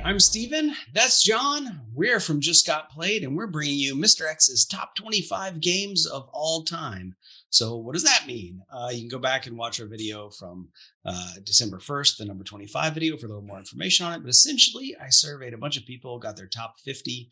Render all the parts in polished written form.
I'm Steven. That's John. We're from Just Got Played, and we're bringing you MrX's top 25 games of all time. So what does that mean? You can go back and watch our video from December 1st, the number 25 video for a little more information on it. But essentially, I surveyed a bunch of people, got their top 50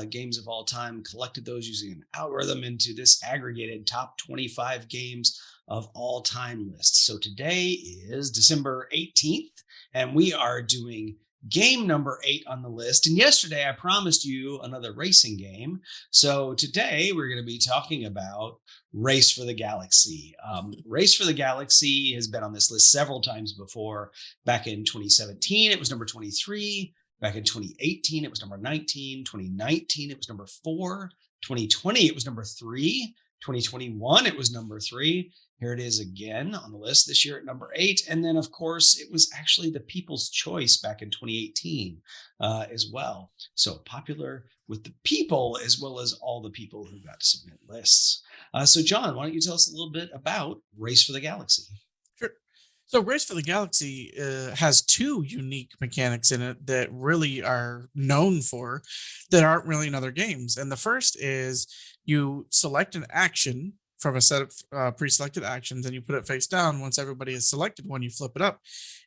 games of all time, collected those using an algorithm into this aggregated top 25 games of all time list. So today is December 18th, and we are doing game number 8 on the list. And yesterday I promised you another racing game. So today we're going to be talking about Race for the Galaxy. Race for the Galaxy has been on this list several times before. Back in 2017, it was number 23. Back in 2018, it was number 19. 2019, it was number 4. 2020, it was number 3. 2021, it was number 3. Here it is again on the list this year at number 8. And then, of course, it was actually the People's Choice back in 2018 as well. So popular with the people as well as all the people who got to submit lists. So, John, why don't you tell us a little bit about Race for the Galaxy? Sure. So, Race for the Galaxy has two unique mechanics in it that really are known for that aren't really in other games. And the first is you select an action from a set of pre-selected actions and you put it face down. Once everybody has selected one, you flip it up.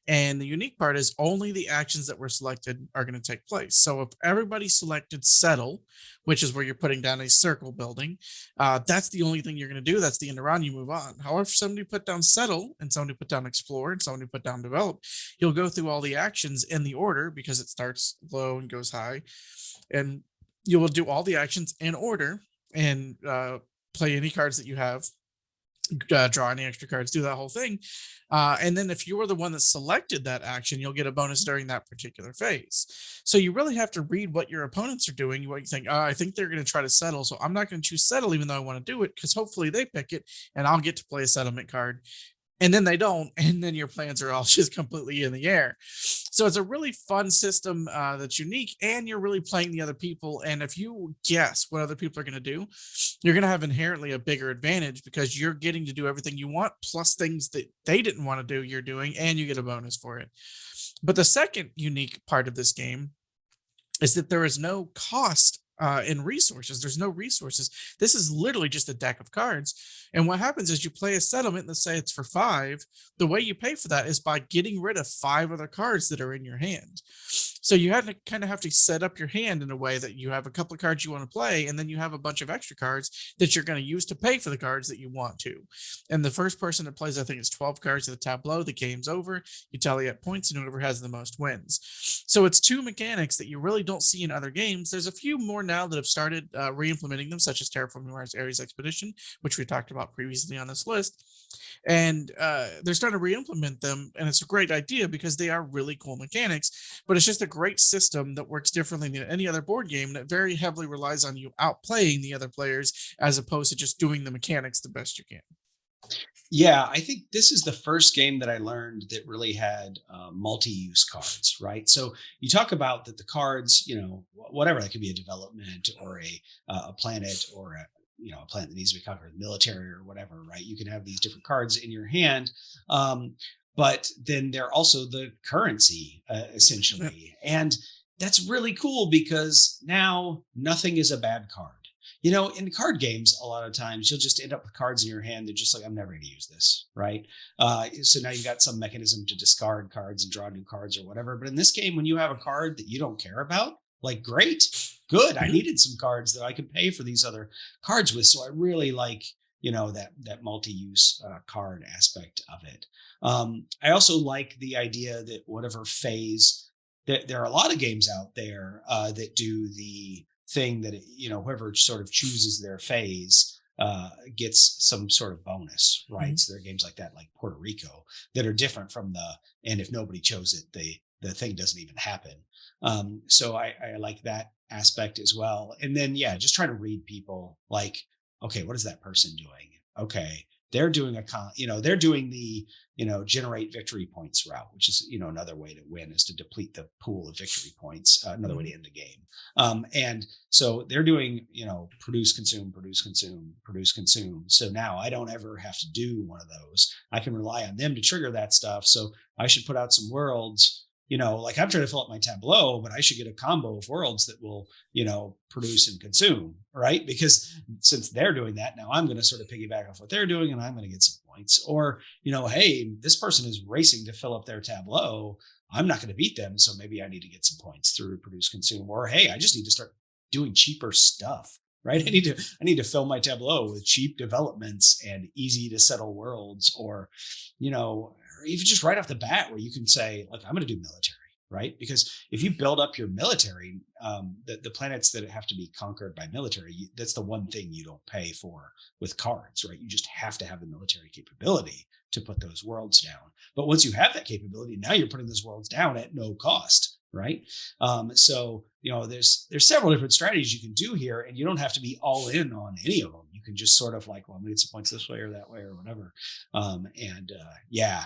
And the unique part is only the actions that were selected are going to take place. So if everybody selected settle, which is where you're putting down a circle building, that's the only thing you're going to do. That's the end around, you move on. However, if somebody put down settle and somebody put down explore and somebody put down develop, you'll go through all the actions in the order because it starts low and goes high. And you will do all the actions in order and play any cards that you have, draw any extra cards, do that whole thing. And then if you were the one that selected that action, you'll get a bonus during that particular phase. So you really have to read what your opponents are doing, what you think, I think they're going to try to settle. So I'm not going to choose settle, even though I want to do it, because hopefully they pick it and I'll get to play a settlement card. And then they don't, and then your plans are all just completely in the air. So it's a really fun system that's unique, and you're really playing the other people. And if you guess what other people are going to do, you're going to have inherently a bigger advantage because you're getting to do everything you want, plus things that they didn't want to do, you're doing, and you get a bonus for it. But the second unique part of this game is that there is no cost in resources. There's no resources. This is literally just a deck of cards. And what happens is you play a settlement, let's say it's for 5. The way you pay for that is by getting rid of 5 other cards that are in your hand. So you have to kind of have to set up your hand in a way that you have a couple of cards you want to play, and then you have a bunch of extra cards that you're going to use to pay for the cards that you want to. And the first person that plays, I think it's 12 cards at the tableau. The game's over. You tally up points, and whoever has the most wins. So it's two mechanics that you really don't see in other games. There's a few more now that have started re-implementing them, such as Terraforming Mars Ares Expedition, which we talked about previously on this list. And they're starting to re-implement them, and it's a great idea because they are really cool mechanics, but it's just a great system that works differently than any other board game that very heavily relies on you outplaying the other players as opposed to just doing the mechanics the best you can. Yeah, I think this is the first game that I learned that really had multi-use cards, right? So you talk about that the cards, whatever, that could be a development or a planet or a planet that needs to be conquered, military or whatever, right? You can have these different cards in your hand. But then they're also the currency, essentially. And that's really cool because now nothing is a bad card. In card games, a lot of times you'll just end up with cards in your hand. They're just like, I'm never going to use this, right? So now you've got some mechanism to discard cards and draw new cards or whatever. But in this game, when you have a card that you don't care about, like, great, good. I needed some cards that I could pay for these other cards with. So I really like, that multi-use card aspect of it. I also like the idea that whatever phase, that there are a lot of games out there that do the thing that, whoever sort of chooses their phase gets some sort of bonus, right? Mm-hmm. So there are games like that, like Puerto Rico, that are different from and if nobody chose it, the thing doesn't even happen. So I like that aspect as well. And then, just trying to read people like, okay, what is that person doing? Okay, they're doing they're doing the, generate victory points route, which is, another way to win is to deplete the pool of victory points, another way to end the game. And so they're doing, produce, consume, produce, consume, produce, consume. So now I don't ever have to do one of those. I can rely on them to trigger that stuff. So I should put out some worlds like I'm trying to fill up my tableau, but I should get a combo of worlds that will, produce and consume, right? Because since they're doing that, now I'm going to sort of piggyback off what they're doing and I'm going to get some points. Or, hey, this person is racing to fill up their tableau. I'm not going to beat them. So maybe I need to get some points through produce consume. Or, hey, I just need to start doing cheaper stuff, right? I need to fill my tableau with cheap developments and easy to settle worlds, or even just right off the bat where you can say, like, I'm going to do military, right? Because if you build up your military, the planets that have to be conquered by military, that's the one thing you don't pay for with cards, right? You just have to have the military capability to put those worlds down. But once you have that capability, now you're putting those worlds down at no cost, right? So there's several different strategies you can do here, and you don't have to be all in on any of them. You can just sort of like, well, I'm gonna get some points this way or that way or whatever.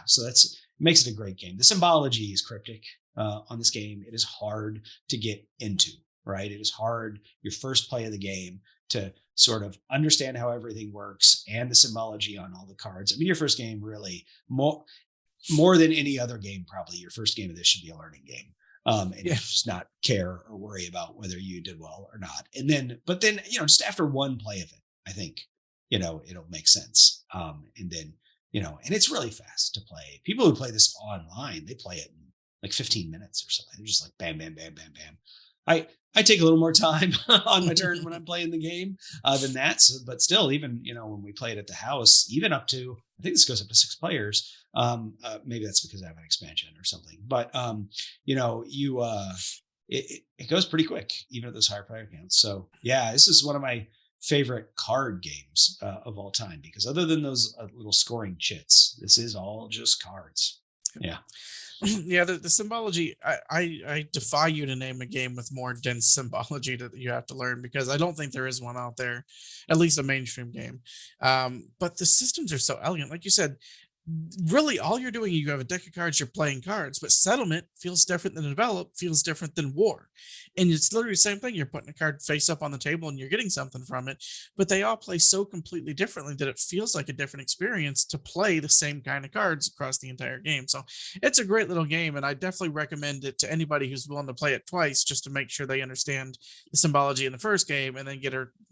So it makes it a great game. The symbology is cryptic on this game. It is hard to get into, right? It is hard your first play of the game to sort of understand how everything works and the symbology on all the cards. I mean, your first game really more than any other game, probably your first game of this should be a learning game. Just not care or worry about whether you did well or not. But then, just after one play of it, I think, it'll make sense. And it's really fast to play. People who play this online, they play it in like 15 minutes or something. They're just like bam, bam, bam, bam, bam. I take a little more time on my turn when I'm playing the game than that. So, but still, even, when we play it at the house, even up to, I think this goes up to 6 players. Maybe that's because I have an expansion or something, but, it goes pretty quick, even at those higher player counts. So yeah, this is one of my favorite card games of all time, because other than those little scoring chits, this is all just cards. Yeah. Yeah, the symbology, I defy you to name a game with more dense symbology that you have to learn, because I don't think there is one out there, at least a mainstream game. But the systems are so elegant. Like you said, really all you're doing, you have a deck of cards, you're playing cards, but settlement feels different than develop, feels different than war. And it's literally the same thing. You're putting a card face up on the table and you're getting something from it, but they all play so completely differently that it feels like a different experience to play the same kind of cards across the entire game. So it's a great little game, and I definitely recommend it to anybody who's willing to play it twice, just to make sure they understand the symbology in the first game and then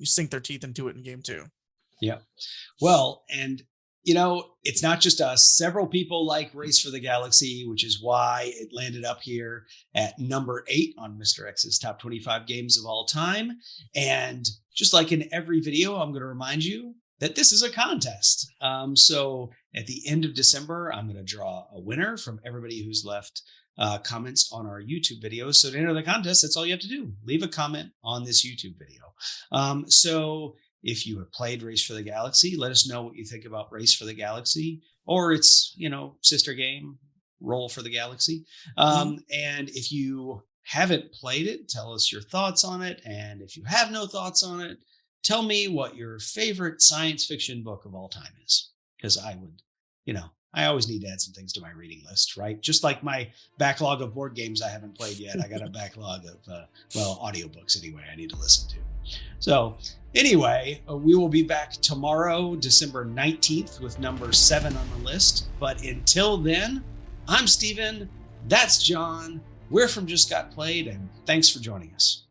sink their teeth into it in game 2. Yeah. Well, and it's not just us. Several people like Race for the Galaxy, which is why it landed up here at number 8 on MrX's top 25 games of all time. And just like in every video, I'm going to remind you that this is a contest. So at the end of December, I'm going to draw a winner from everybody who's left comments on our YouTube videos. So to enter the contest, that's all you have to do. Leave a comment on this YouTube video. So if you have played Race for the Galaxy, let us know what you think about Race for the Galaxy, or its, sister game, Roll for the Galaxy. And if you haven't played it, tell us your thoughts on it. And if you have no thoughts on it, tell me what your favorite science fiction book of all time is. Because I would, I always need to add some things to my reading list, right? Just like my backlog of board games I haven't played yet. I got a backlog of, audiobooks anyway, I need to listen to. So anyway, we will be back tomorrow, December 19th, with number 7 on the list. But until then, I'm Steven. That's John. We're from Just Got Played, and thanks for joining us.